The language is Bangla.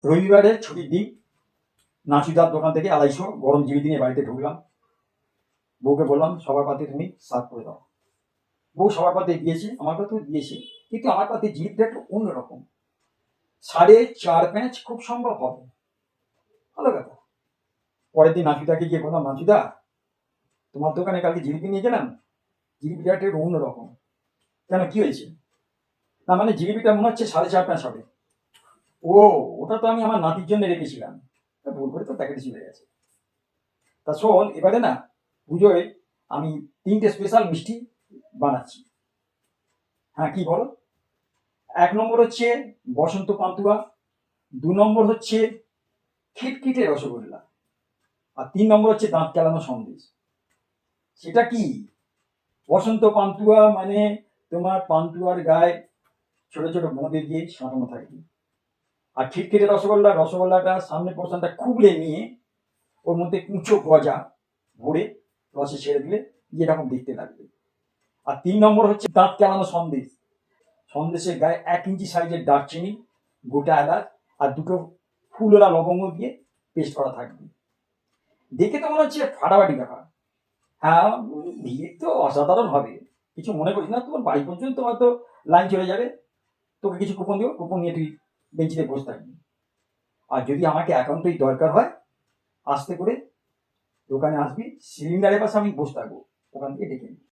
রবিবারের ছুটির দিন নাচুদার দোকান থেকে 250 গরম জিলিপি নিয়ে বাড়িতে ঢুকলাম। বউকে বললাম সবার পাতে তুমি সার্ভ করে দাও। বউ সবার পাতে দিয়েছে, আমার পাতেও দিয়েছে, কিন্তু আমার পাতে জিলিপিটা একটু অন্যরকম। 4.5 প্যাঁচ খুব সম্ভব হবে। ভালো কথা। পরের দিন নাচুদাকে গিয়ে বললাম, নাচুদা তোমার দোকানে কালকে জিলিপি নিয়ে গেলাম, জিলিপিটা একটু অন্যরকম। কেন, কি হয়েছে? না মানে জিলিপিটা মনে হচ্ছে 4.5 প্যাঁচ হবে। ও, ওটা তো আমি আমার নাতির জন্য রেখেছিলাম, ভুল করে তো প্যাকেটে চলে গেছে। তা শোন, এবারে না পুজোয় আমি 3টে স্পেশাল মিষ্টি বানাচ্ছি। হ্যাঁ, কি বলো? 1 নম্বর হচ্ছে বসন্ত পান্তুয়া, 2 নম্বর হচ্ছে খিটখিটে রসগোল্লা, আর 3 নম্বর হচ্ছে দাঁত কেলানো সন্দেশ। সেটা কি? বসন্ত পান্তুয়া মানে তোমার পান্তুয়ার গায়ে ছোট ছোট বোঁদে দিয়ে সাজানো থাকবে। আর খিটখিটে রসগোল্লা, রসগোল্লাটা সামনে পোর্শনটা খুবলে নিয়ে ওর মধ্যে কুঁচো গজা ভরে রসে ছেড়ে দিলে যেরকম দেখতে লাগবে। আর 3 নম্বর হচ্ছে দাঁত কেলানো সন্দেশ। সন্দেশের গায়ে 1 ইঞ্চি সাইজের দারচিনি, গোটা এলাচ আর 2টো ফুলওলা লবঙ্গ দিয়ে পেস্ট করা থাকবে। দেখে তো মনে হচ্ছে ফাটাফাটি ব্যাপার। হ্যাঁ, ভিড় তো অসাধারণ হবে, কিছু মনে করিস না। তোমার বাড়ি পর্যন্ত হয়তো লাইন চলে যাবে। তোকে কিছু কুপন দেবো, কুপন নিয়ে তুই বেঞ্চিতে বসে থাকবি। আর যদি আমাকে একান্তই দরকার হয়, আস্তে করে দোকানে আসবি, সিলিন্ডারের পাশে আমি বসে থাকবো, ওখান থেকে ডেকে নিবি।